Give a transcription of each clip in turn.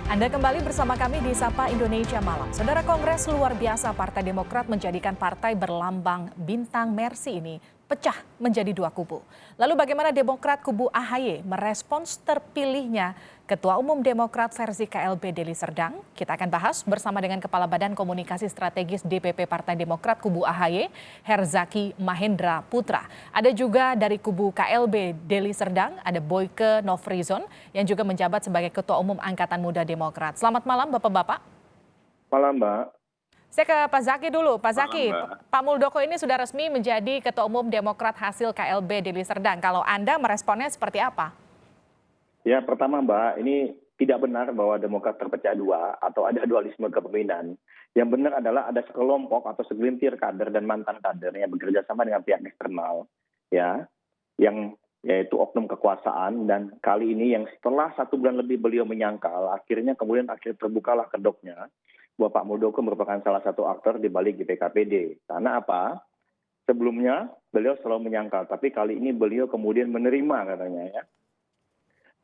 Anda kembali bersama kami di Sapa Indonesia Malam. Saudara, Kongres luar biasa Partai Demokrat menjadikan partai berlambang bintang Mercy ini pecah menjadi dua kubu. Lalu bagaimana Demokrat kubu AHY merespons terpilihnya Ketua Umum Demokrat versi KLB Deli Serdang? Kita akan bahas bersama dengan Kepala Badan Komunikasi Strategis DPP Partai Demokrat kubu AHY, Herzaki Mahendra Putra. Ada juga dari kubu KLB Deli Serdang, ada Boyke Nofrizon yang juga menjabat sebagai Ketua Umum Angkatan Muda Demokrat. Selamat malam Bapak-Bapak. Malam, Mbak. Saya ke Pak Zaki dulu. Pak Malam, Zaki, Mbak. Pak Muldoko ini sudah resmi menjadi Ketua Umum Demokrat hasil KLB Deli Serdang. Kalau Anda meresponnya seperti apa? Ya, pertama, Mbak, ini tidak benar bahwa Demokrat terpecah dua atau ada dualisme kepemimpinan. Yang benar adalah ada sekelompok atau segelintir kader dan mantan kader yang bekerja sama dengan pihak eksternal, ya, yang yaitu oknum kekuasaan. Dan kali ini yang setelah 1 bulan lebih beliau menyangkal, akhirnya terbukalah kedoknya bahwa Pak Muldoko merupakan salah satu aktor di balik GPKPD. Karena apa? Sebelumnya beliau selalu menyangkal, tapi kali ini beliau kemudian menerima katanya, ya,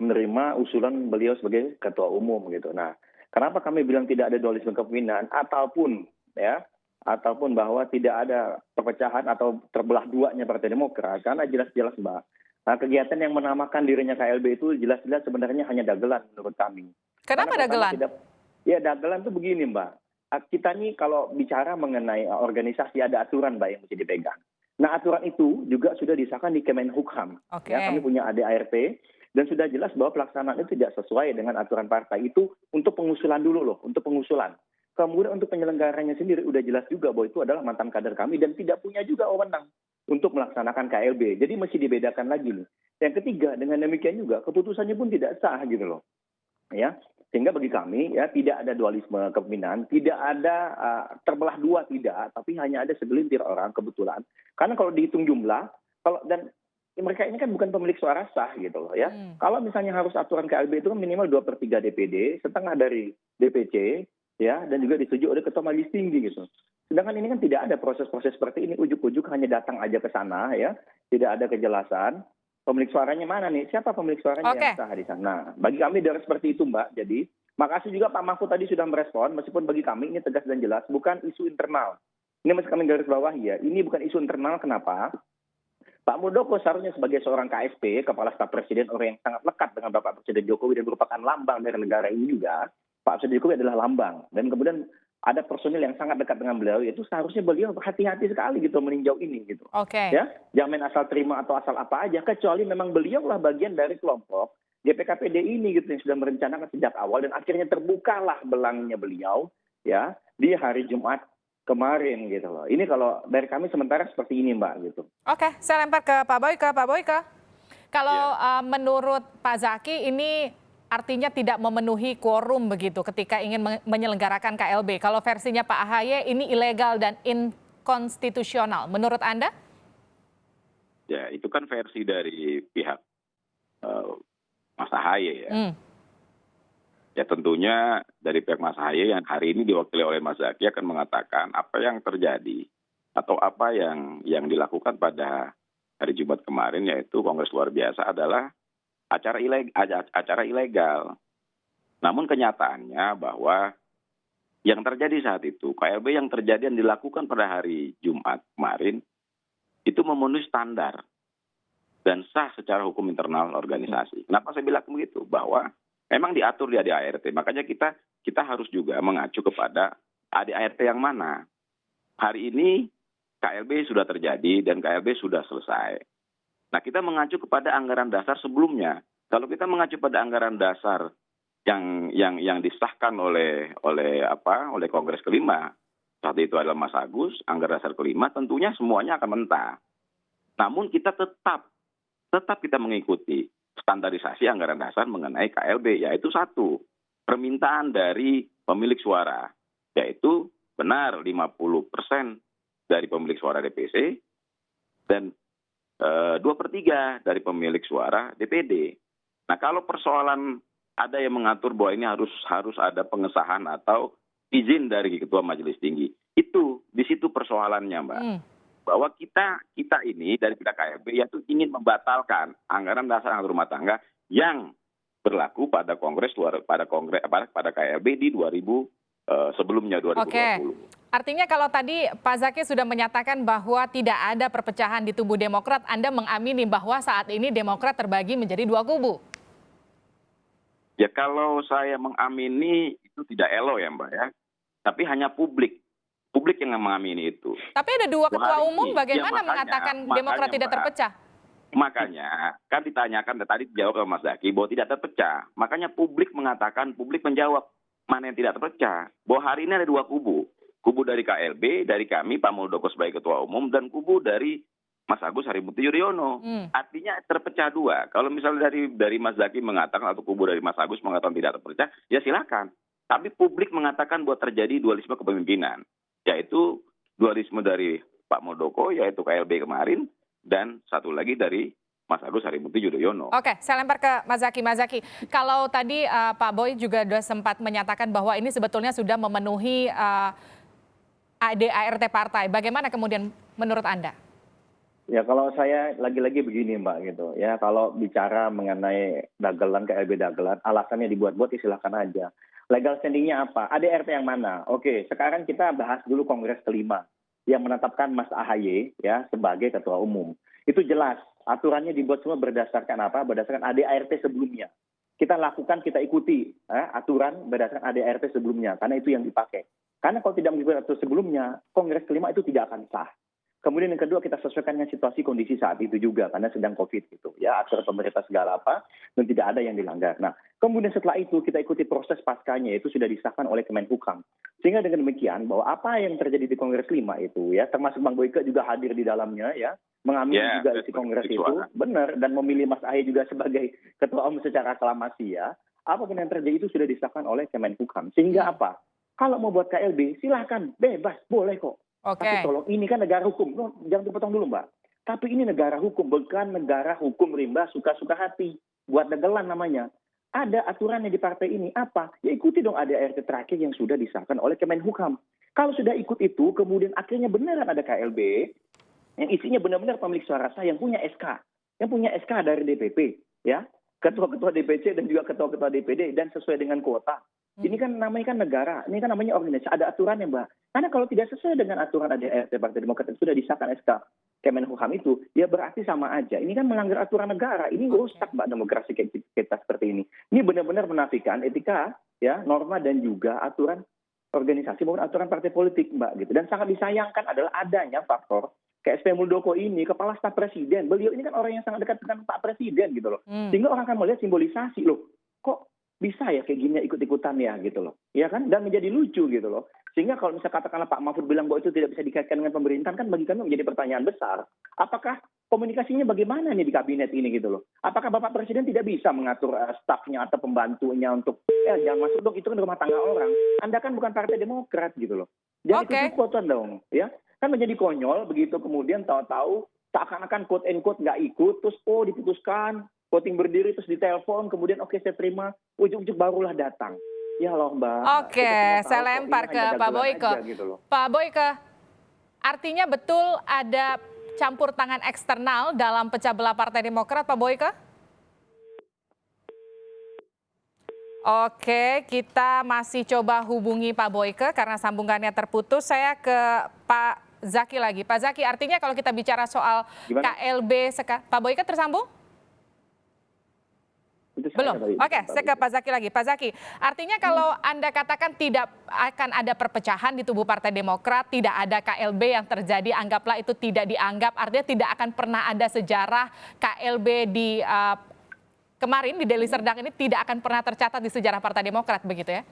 menerima usulan beliau sebagai ketua umum gitu. Nah, kenapa kami bilang tidak ada dualisme kepemimpinan ataupun bahwa tidak ada perpecahan atau terbelah duanya Partai Demokrat? Karena jelas-jelas, Mbak, nah, kegiatan yang menamakan dirinya KLB itu jelas-jelas sebenarnya hanya dagelan menurut kami. Kenapa dagelan? Ya, dagelan itu begini, Mbak. Kita nih kalau bicara mengenai organisasi ada aturan, Mbak, yang mesti dipegang. Nah, aturan itu juga sudah disahkan di Kemenhukam. Oke. Ya, kami punya ADART dan sudah jelas bahwa pelaksanaan itu tidak sesuai dengan aturan partai. Itu untuk pengusulan dulu loh, untuk pengusulan. Kemudian untuk penyelenggaranya sendiri udah jelas juga bahwa itu adalah mantan kader kami dan tidak punya juga wewenang untuk melaksanakan KLB. Jadi mesti dibedakan lagi nih. Yang ketiga, dengan demikian juga keputusannya pun tidak sah gitu loh. Ya, sehingga bagi kami ya tidak ada dualisme kepemimpinan, tidak ada terbelah dua, tidak, tapi hanya ada segelintir orang kebetulan. Karena kalau dihitung jumlah, mereka ini kan bukan pemilik suara sah gitu loh ya. Kalau misalnya harus aturan KLB itu kan minimal 2/3 DPD, setengah dari DPC, ya, dan juga disetujui oleh Ketua Majelis Tinggi gitu. Sedangkan ini kan tidak ada proses-proses seperti ini, ujuk-ujuk hanya datang aja ke sana ya, tidak ada kejelasan. Pemilik suaranya mana nih? Siapa pemilik suaranya yang sah di sana? Bagi kami dari seperti itu, Mbak. Jadi, makasih juga Pak Mahfud tadi sudah merespon, meskipun bagi kami ini tegas dan jelas, bukan isu internal. Ini masih kami garis bawahi ya, ini bukan isu internal. Kenapa? Pak Muldoko seharusnya sebagai seorang KSP, Kepala Staf Presiden, orang yang sangat lekat dengan Bapak Presiden Jokowi dan merupakan lambang dari negara ini juga. Pak Presiden Jokowi adalah lambang. Dan kemudian ada personil yang sangat dekat dengan beliau, itu seharusnya beliau berhati-hati sekali gitu meninjau ini gitu. Oke. Ya, jangan main asal terima atau asal apa aja, kecuali memang beliau lah bagian dari kelompok GPKPD ini gitu yang sudah merencanakan sejak awal dan akhirnya terbukalah belangnya beliau ya di hari Jumat kemarin gitu loh. Ini kalau dari kami sementara seperti ini, Mbak gitu. Oke, saya lempar ke Pak Boyke. Pak Boyke, kalau menurut Pak Zaki ini artinya tidak memenuhi quorum begitu ketika ingin menyelenggarakan KLB. Kalau versinya Pak AHY ini ilegal dan inkonstitusional. Menurut Anda? Ya, itu kan versi dari pihak Mas AHY ya. Ya tentunya dari pihak Mas AHY yang hari ini diwakili oleh Mas Zaki akan mengatakan apa yang terjadi atau apa yang dilakukan pada hari Jumat kemarin, yaitu Kongres luar biasa, adalah acara ilegal. Namun kenyataannya bahwa yang terjadi saat itu, KLB yang terjadi yang dilakukan pada hari Jumat kemarin, itu memenuhi standar dan sah secara hukum internal organisasi. Kenapa saya bilang begitu? Bahwa memang diatur di ADART, makanya kita harus juga mengacu kepada ADART yang mana. Hari ini KLB sudah terjadi dan KLB sudah selesai. Nah, kita mengacu kepada anggaran dasar sebelumnya. Kalau kita mengacu pada anggaran dasar yang disahkan oleh Kongres kelima, saat itu adalah Mas Agus, anggaran dasar kelima, tentunya semuanya akan mentah. Namun kita tetap kita mengikuti standarisasi anggaran dasar mengenai KLB, yaitu satu, permintaan dari pemilik suara, yaitu benar 50% dari pemilik suara DPC dan 2/3 dari pemilik suara DPD. Nah, kalau persoalan ada yang mengatur bahwa ini harus ada pengesahan atau izin dari Ketua Majelis Tinggi, itu di situ persoalannya, Mbak. Bahwa kita ini dari pihak KLB yaitu ingin membatalkan anggaran dasar rumah tangga yang berlaku pada pada KLB di sebelumnya 2020. Oke. Artinya kalau tadi Pak Zaki sudah menyatakan bahwa tidak ada perpecahan di tubuh Demokrat, Anda mengamini bahwa saat ini Demokrat terbagi menjadi dua kubu? Ya kalau saya mengamini itu tidak elo ya Mbak ya, tapi hanya publik yang mengamini itu. Tapi ada dua ketua umum, bagaimana Ya, mengatakan Demokrat tidak Mbak, terpecah? Makanya kan ditanyakan tadi dijawab sama Mas Zaki bahwa tidak terpecah. Makanya publik menjawab mana yang tidak terpecah. Bahwa hari ini ada dua kubu. Kubu dari KLB, dari kami Pak Muldoko sebagai ketua umum, dan kubu dari Mas Agus Harimurti Yudhoyono. Artinya terpecah dua. Kalau misalnya dari Mas Zaki mengatakan atau kubu dari Mas Agus mengatakan tidak terpecah, ya silakan. Tapi publik mengatakan bahwa terjadi dualisme kepemimpinan, yaitu dualisme dari Pak Muldoko, yaitu KLB kemarin, dan satu lagi dari Mas Agus Harimurti Yudhoyono. Oke, saya lempar ke Mas Zaki. Mas Zaki, kalau tadi Pak Boy juga sudah sempat menyatakan bahwa ini sebetulnya sudah memenuhi ADART partai. Bagaimana kemudian menurut Anda? Ya kalau saya lagi-lagi begini Mbak gitu ya, kalau bicara mengenai dagelan KLB dagelan, alasannya dibuat-buat silahkan aja. Legal standingnya apa? ADART yang mana? Oke, sekarang kita bahas dulu Kongres kelima yang menetapkan Mas AHY ya sebagai ketua umum. Itu jelas aturannya dibuat semua berdasarkan apa? Berdasarkan ADART sebelumnya. Kita ikuti aturan berdasarkan ADART sebelumnya karena itu yang dipakai. Karena kalau tidak mengikuti aturan sebelumnya, Kongres kelima itu tidak akan sah. Kemudian yang kedua kita sesuaikan dengan situasi kondisi saat itu juga karena sedang COVID gitu ya, aturan pemerintah segala apa dan tidak ada yang dilanggar. Nah, kemudian setelah itu kita ikuti proses paskanya itu sudah disahkan oleh Kemenhukam. Sehingga dengan demikian bahwa apa yang terjadi di Kongres 5 itu ya, termasuk Bang Boyke juga hadir di dalamnya ya, mengamini juga isi Kongres itu, benar, dan memilih Mas AHY juga sebagai ketua umum secara aklamasi ya. Apapun yang terjadi itu sudah disahkan oleh Kemenhukam. Sehingga apa? Kalau mau buat KLB silahkan, bebas, boleh kok. Tapi tolong, ini kan negara hukum. Jangan dipotong dulu Mbak. Tapi ini negara hukum, bukan negara hukum rimba suka-suka hati. Buat dagelan namanya. Ada aturannya di partai ini. Apa? Ya ikuti dong ADART terakhir yang sudah disahkan oleh Kemenhukam. Kalau sudah ikut itu, kemudian akhirnya beneran ada KLB, yang isinya benar-benar pemilik suara sah yang punya SK. Yang punya SK dari DPP. Ya, ketua-ketua DPC dan juga ketua-ketua DPD dan sesuai dengan kuota. Ini kan namanya kan negara, ini kan namanya organisasi, ada aturannya Mbak. Karena kalau tidak sesuai dengan aturan ADART Partai Demokrat yang sudah disahkan SK Kemenhukam itu, ya berarti sama aja. Ini kan melanggar aturan negara, ini rusak Mbak demokrasi kita seperti ini. Ini benar-benar menafikan etika, ya norma dan juga aturan organisasi maupun aturan partai politik Mbak gitu. Dan sangat disayangkan adalah adanya faktor KSP Muldoko ini, kepala staf presiden. Beliau ini kan orang yang sangat dekat dengan Pak Presiden gitu loh. Sehingga orang akan melihat simbolisasi loh, kok bisa ya kayak gini ikut-ikutan ya gitu loh. Ya kan? Dan menjadi lucu gitu loh. Sehingga kalau misalnya katakanlah Pak Mahfud bilang bahwa itu tidak bisa dikaitkan dengan pemerintahan, kan bagi kami menjadi pertanyaan besar. Apakah komunikasinya bagaimana nih di kabinet ini gitu loh? Apakah Bapak Presiden tidak bisa mengatur stafnya atau pembantunya untuk, jangan masuk dong, itu kan rumah tangga orang. Anda kan bukan Partai Demokrat gitu loh. Jangan ikut-ikutan dong. Ya, kan menjadi konyol begitu kemudian tahu-tahu seakan-akan quote and quote nggak ikut, terus diputuskan, voting berdiri terus ditelepon, kemudian oke saya terima, ujuk-ujuk barulah datang. Ya loh Mbak. Oke, saya lempar ke Pak Boyke. Gitu Pak Boyke, artinya betul ada campur tangan eksternal dalam pecah belah Partai Demokrat, Pak Boyke? Oke, kita masih coba hubungi Pak Boyke karena sambungannya terputus. Saya ke Pak Zaki lagi. Pak Zaki, artinya kalau kita bicara soal KLB, Pak Boyke tersambung? Belum. Oke, saya ke Pak Zaki lagi. Pak Zaki, artinya kalau Anda katakan tidak akan ada perpecahan di tubuh Partai Demokrat, tidak ada KLB yang terjadi, anggaplah itu tidak dianggap, artinya tidak akan pernah ada sejarah KLB di kemarin di Deli Serdang ini tidak akan pernah tercatat di sejarah Partai Demokrat, begitu ya?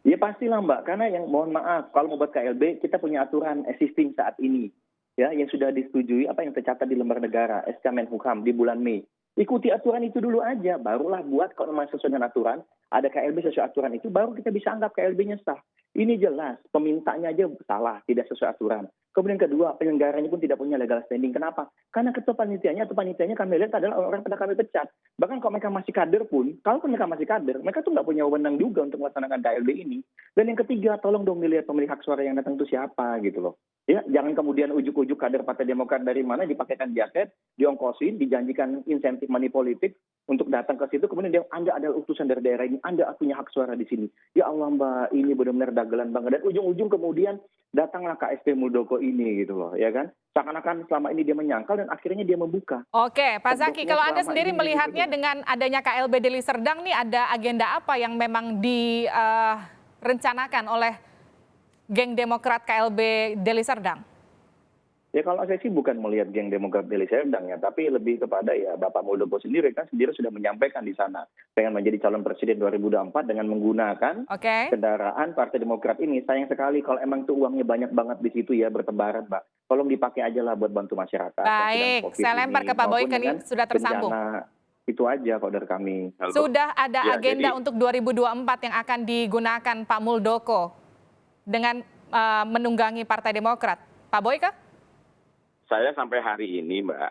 Ya pastilah Mbak, karena yang mohon maaf, kalau mau buat KLB, kita punya aturan existing saat ini, ya yang sudah disetujui, apa yang tercatat di lembar negara, SK Menhukam di bulan Mei. Ikuti aturan itu dulu aja, barulah buat kalau memang sesuai dengan aturan, ada KLB sesuai aturan itu, baru kita bisa anggap KLB-nya sah. Ini jelas, pemintanya aja salah, tidak sesuai aturan. Kemudian kedua, penyelenggaranya pun tidak punya legal standing. Kenapa? Karena ketua panitianya atau panitianya kami lihat adalah orang pada kami pecat. Bahkan kalau mereka masih kader pun, kalau mereka masih kader, mereka tuh nggak punya wewenang juga untuk melaksanakan KLB ini. Dan yang ketiga, tolong dong dilihat pemilik hak suara yang datang itu siapa gitu loh. Ya, jangan kemudian ujuk-ujuk kader Partai Demokrat dari mana dipakaikan jaket, diongkosin, dijanjikan insentif money politik untuk datang ke situ, kemudian dia, Anda adalah utusan dari daerah ini, Anda punya hak suara di sini. Ya Allah Mbak, ini benar-benar dagelan banget. Dan ujung-ujung kemudian datanglah KSP Muldoko ini gitu loh, ya kan. Seakan-akan selama ini dia menyangkal dan akhirnya dia membuka. Oke, Pak Zaki, Kedoknya kalau Anda selama sendiri ini melihatnya gitu. dengan adanya KLB Deli Serdang nih, ada agenda apa yang memang direncanakan oleh geng Demokrat KLB Deli Serdang? Ya kalau saya sih bukan melihat geng Demokrat Deli Serdang ya, tapi lebih kepada ya Bapak Muldoko sendiri kan sendiri sudah menyampaikan di sana pengen menjadi calon presiden 2024 dengan menggunakan Oke. kendaraan Partai Demokrat ini. Sayang sekali kalau emang tuh uangnya banyak banget di situ ya bertebaran, Mbak. Tolong dipakai aja lah buat bantu masyarakat yang sedang Baik, COVID saya lempar ini, ke Pak maupun Boyke nih, dengan sudah tersambung. bencana. Itu aja kalau dari kami. Halo. Sudah ada Ya, agenda jadi- untuk 2024 yang akan digunakan Pak Muldoko dengan menunggangi Partai Demokrat. Pak Boyke? Saya sampai hari ini, Mbak,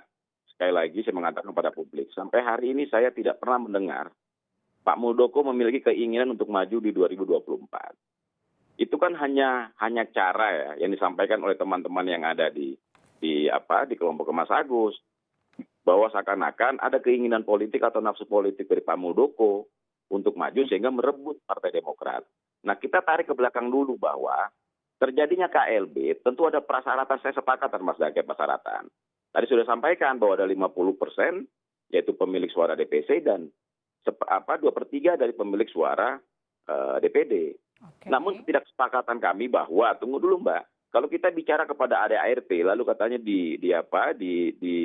sekali lagi saya mengatakan kepada publik, sampai hari ini saya tidak pernah mendengar Pak Muldoko memiliki keinginan untuk maju di 2024. Itu kan hanya cara ya yang disampaikan oleh teman-teman yang ada di kelompok Mas Agus, bahwa seakan-akan ada keinginan politik atau nafsu politik dari Pak Muldoko untuk maju sehingga merebut Partai Demokrat. Nah, kita tarik ke belakang dulu bahwa terjadinya KLB tentu ada persyaratan, saya sepakat Mas Zaki, persyaratan. Tadi sudah sampaikan bahwa ada 50% yaitu pemilik suara DPC dan 2/3 dari pemilik suara DPD. Oke. Namun ketidaksepakatan kami bahwa tunggu dulu Mbak, kalau kita bicara kepada ADART lalu katanya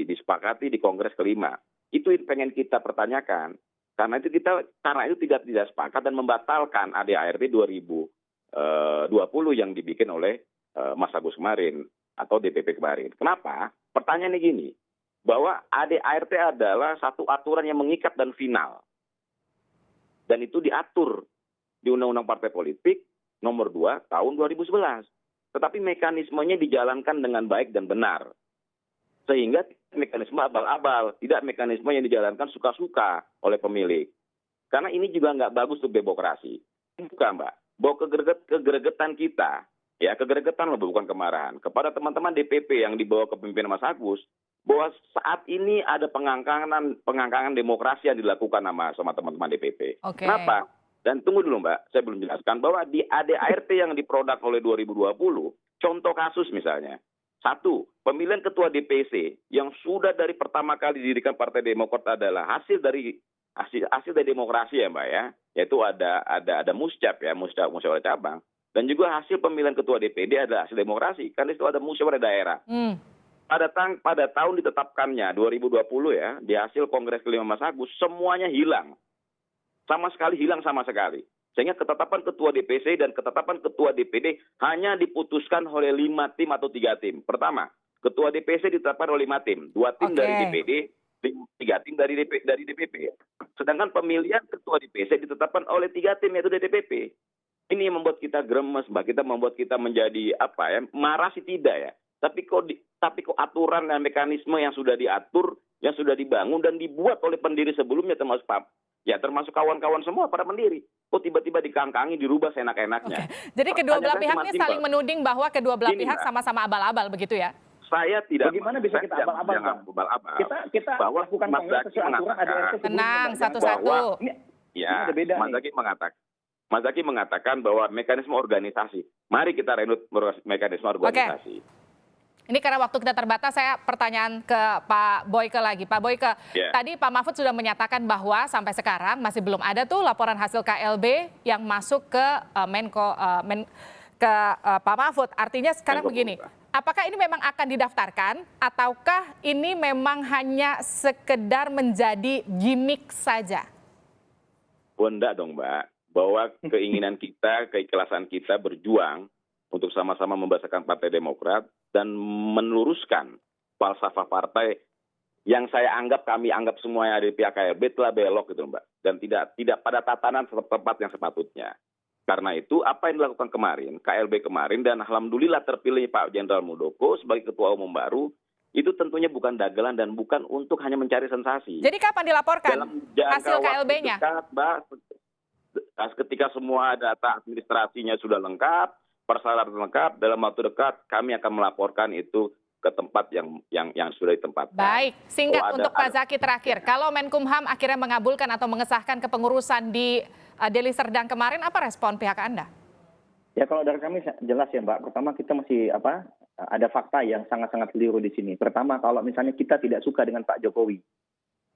disepakati di Kongres kelima, itu pengen kita pertanyakan. Karena itu tidak sepakat dan membatalkan ADART 2020 yang dibikin oleh Mas Agus kemarin atau DPP kemarin. Kenapa? Pertanyaannya gini, bahwa ADART adalah satu aturan yang mengikat dan final. Dan itu diatur di Undang-Undang Partai Politik nomor 2 tahun 2011. Tetapi mekanismenya dijalankan dengan baik dan benar. Sehingga mekanisme abal-abal, tidak mekanisme yang dijalankan suka-suka oleh pemilik. Karena ini juga nggak bagus untuk demokrasi. Bukan, Mbak. Bahwa kegeregetan kita, ya kegeregetan loh, bukan kemarahan, kepada teman-teman DPP yang dibawa kepemimpinan Mas Agus, bahwa saat ini ada pengangkangan demokrasi yang dilakukan sama teman-teman DPP. Oke. Kenapa? Dan tunggu dulu Mbak, saya belum jelaskan bahwa di ADART yang diproduk oleh 2020, contoh kasus misalnya, 1, pemilihan ketua DPC yang sudah dari pertama kali didirikan Partai Demokrat adalah hasil dari demokrasi ya Mbak ya, yaitu ada muscap ya, musyawarah cabang, dan juga hasil pemilihan ketua DPD adalah hasil demokrasi, karena itu ada musyawarah daerah. Pada tahun ditetapkannya 2020 ya, di hasil Kongres kelima Mas Agus, semuanya hilang. Sama sekali. Sehingga ketetapan ketua DPC dan ketetapan ketua DPD hanya diputuskan oleh 5 tim atau 3 tim. Pertama, ketua DPC ditetapkan oleh 5 tim. 2 tim dari DPD, 3 tim dari DPP. Sedangkan pemilihan ketua DPC ditetapkan oleh 3 tim yaitu DPP. Ini yang membuat kita gremes, Mbak. Membuat kita menjadi marah sih tidak ya. Tapi kok aturan dan mekanisme yang sudah diatur, yang sudah dibangun dan dibuat oleh pendiri sebelumnya termasuk kawan-kawan semua para pendiri. Kok tiba-tiba dikangkangi, dirubah seenak-enaknya. Oke. Jadi kedua belah pihak ini saling menuding bahwa kedua belah Gini, pihak Mbak. sama-sama abal-abal begitu ya? Saya tidak. Bagaimana bisa kita abal-abal, Pak? Kita bahwa lakukan Mas kongres Zaki sesuai aturan mengatakan- ADART sebelumnya, Tenang, Mbak. satu-satu. Ya, Ini ada beda Mas Zaki mengatakan bahwa mekanisme organisasi. Mari kita renut mekanisme organisasi. Ini karena waktu kita terbatas, saya pertanyaan ke Pak Boyke lagi. Pak Boyke, tadi Pak Mahfud sudah menyatakan bahwa sampai sekarang masih belum ada tuh laporan hasil KLB yang masuk ke Pak Mahfud. Artinya sekarang begini, apakah ini memang akan didaftarkan ataukah ini memang hanya sekedar menjadi gimmick saja? Enggak dong Mbak, bahwa keinginan kita, keikhlasan kita berjuang untuk sama-sama membesarkan Partai Demokrat dan meluruskan falsafah partai yang kami anggap semua yang ada di pihak KLB telah belok gitu Mbak. Dan tidak pada tatanan tepat yang sepatutnya. Karena itu apa yang dilakukan kemarin, KLB kemarin, dan alhamdulillah terpilih Pak Jenderal Muldoko sebagai Ketua Umum baru, itu tentunya bukan dagelan dan bukan untuk hanya mencari sensasi. Jadi kapan dilaporkan hasil KLB-nya? Ketika semua data administrasinya sudah lengkap, persyaratan lengkap, dalam waktu dekat kami akan melaporkan itu ke tempat yang sudah ditempatkan. Baik, singkat Kalau untuk Pak Zaki terakhir. Kalau Menkumham akhirnya mengabulkan atau mengesahkan kepengurusan di Deli Serdang kemarin, apa respon pihak Anda? Ya kalau dari kami jelas ya Mbak. Pertama kita masih ada fakta yang sangat-sangat keliru di sini. Pertama kalau misalnya kita tidak suka dengan Pak Jokowi.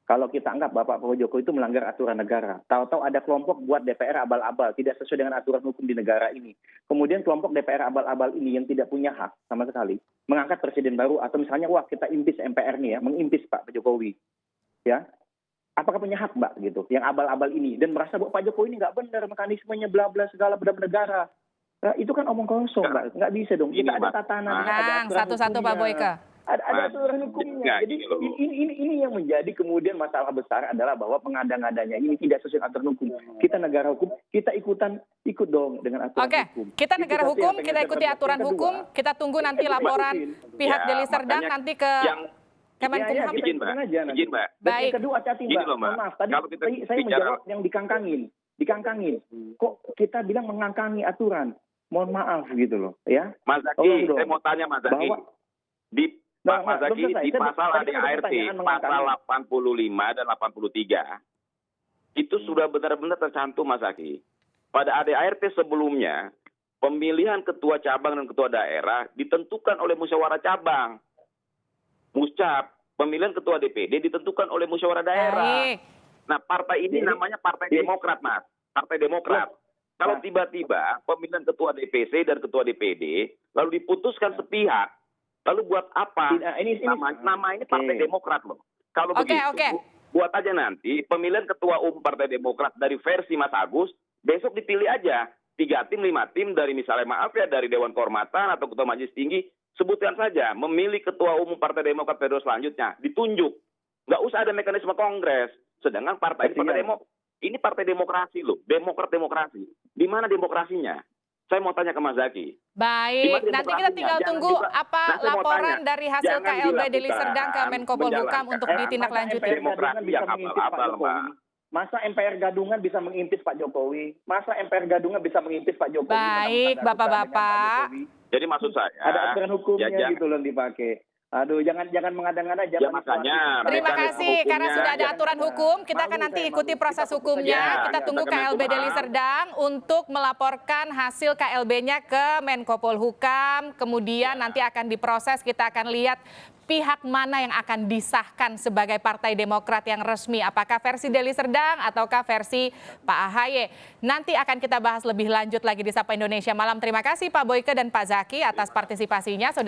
Kalau kita anggap Bapak Jokowi itu melanggar aturan negara. Tahu-tahu ada kelompok buat DPR abal-abal, tidak sesuai dengan aturan hukum di negara ini. Kemudian kelompok DPR abal-abal ini yang tidak punya hak sama sekali, mengangkat presiden baru atau misalnya wah kita impeach MPR nih ya, mengimpis Pak Jokowi. Ya, apakah punya hak Mbak gitu, yang abal-abal ini dan merasa bahwa Pak Jokowi ini nggak benar mekanismenya bla bla segala bernegara. Nah, itu kan omong kosong Mbak, nggak bisa dong. Kita ada tatanan, ada aturan satu-satu Pak Boyke. Ada aturan hukumnya. Jadi ini yang menjadi kemudian masalah besar adalah bahwa pengada-ngadanya ini tidak sesuai aturan hukum. Kita negara hukum, kita ikut dong dengan aturan hukum. Oke, kita negara hukum, kita ikuti aturan hukum. Kita tunggu nanti laporan pihak Deli Serdang nanti ke Kemenkumham. Izin Mbak. Baik. Yang kedua hati-hati Mbak. Maaf, tadi saya menjawab yang dikangkangin. Kok kita bilang mengangkangi aturan? Mohon maaf gitu loh, ya. Mas Zaki, saya mau tanya Mas Zaki. Mas Zaki, di pasal ADART, pasal 85 dan 83, itu sudah benar-benar tercantum Mas Zaki. Pada ADART sebelumnya, pemilihan ketua cabang dan ketua daerah ditentukan oleh musyawarah cabang. Muscap, pemilihan ketua DPD ditentukan oleh musyawarah daerah. Nah, partai ini namanya Partai Demokrat, Mas. Partai Demokrat. Kalau tiba-tiba pemilihan ketua DPC dan ketua DPD lalu diputuskan sepihak, lalu buat apa? Nama ini Partai Demokrat loh. Kalau begitu, buat aja nanti pemilihan ketua umum Partai Demokrat dari versi Mas Agus, besok dipilih aja 3 tim, 5 tim dari misalnya dari Dewan Kehormatan atau Ketua Majelis Tinggi, sebutkan saja memilih ketua umum Partai Demokrat periode selanjutnya, ditunjuk. Nggak usah ada mekanisme kongres. Sedangkan Partai Demokrat ini partai demokrasi loh, demokrasi. Di mana demokrasinya? Saya mau tanya ke Mas Zaki. Baik, nanti kita tinggal tunggu apa laporan dari hasil KLB Deli Serdang ke Menko Polhukam untuk ditindaklanjuti. Demokrasi yang abal-abal, Mbak. Masa MPR gadungan bisa mengimpis Pak Jokowi? Masa MPR gadungan bisa mengimpis Pak Jokowi? Baik, Bapak-bapak. Jadi maksud saya, ada aturan hukumnya gitu loh dipakai. Aduh, jangan mengada-ngada. Makanya. Terima kasih karena sudah ada aturan hukum. Kita akan nanti ikuti proses hukumnya. Kita tunggu KLB Deli Serdang untuk melaporkan hasil KLB-nya ke Menko Polhukam. Kemudian nanti akan diproses. Kita akan lihat pihak mana yang akan disahkan sebagai Partai Demokrat yang resmi. Apakah versi Deli Serdang ataukah versi Pak AHY. Nanti akan kita bahas lebih lanjut lagi di Sapa Indonesia Malam. Terima kasih Pak Boyke dan Pak Zaki atas partisipasinya.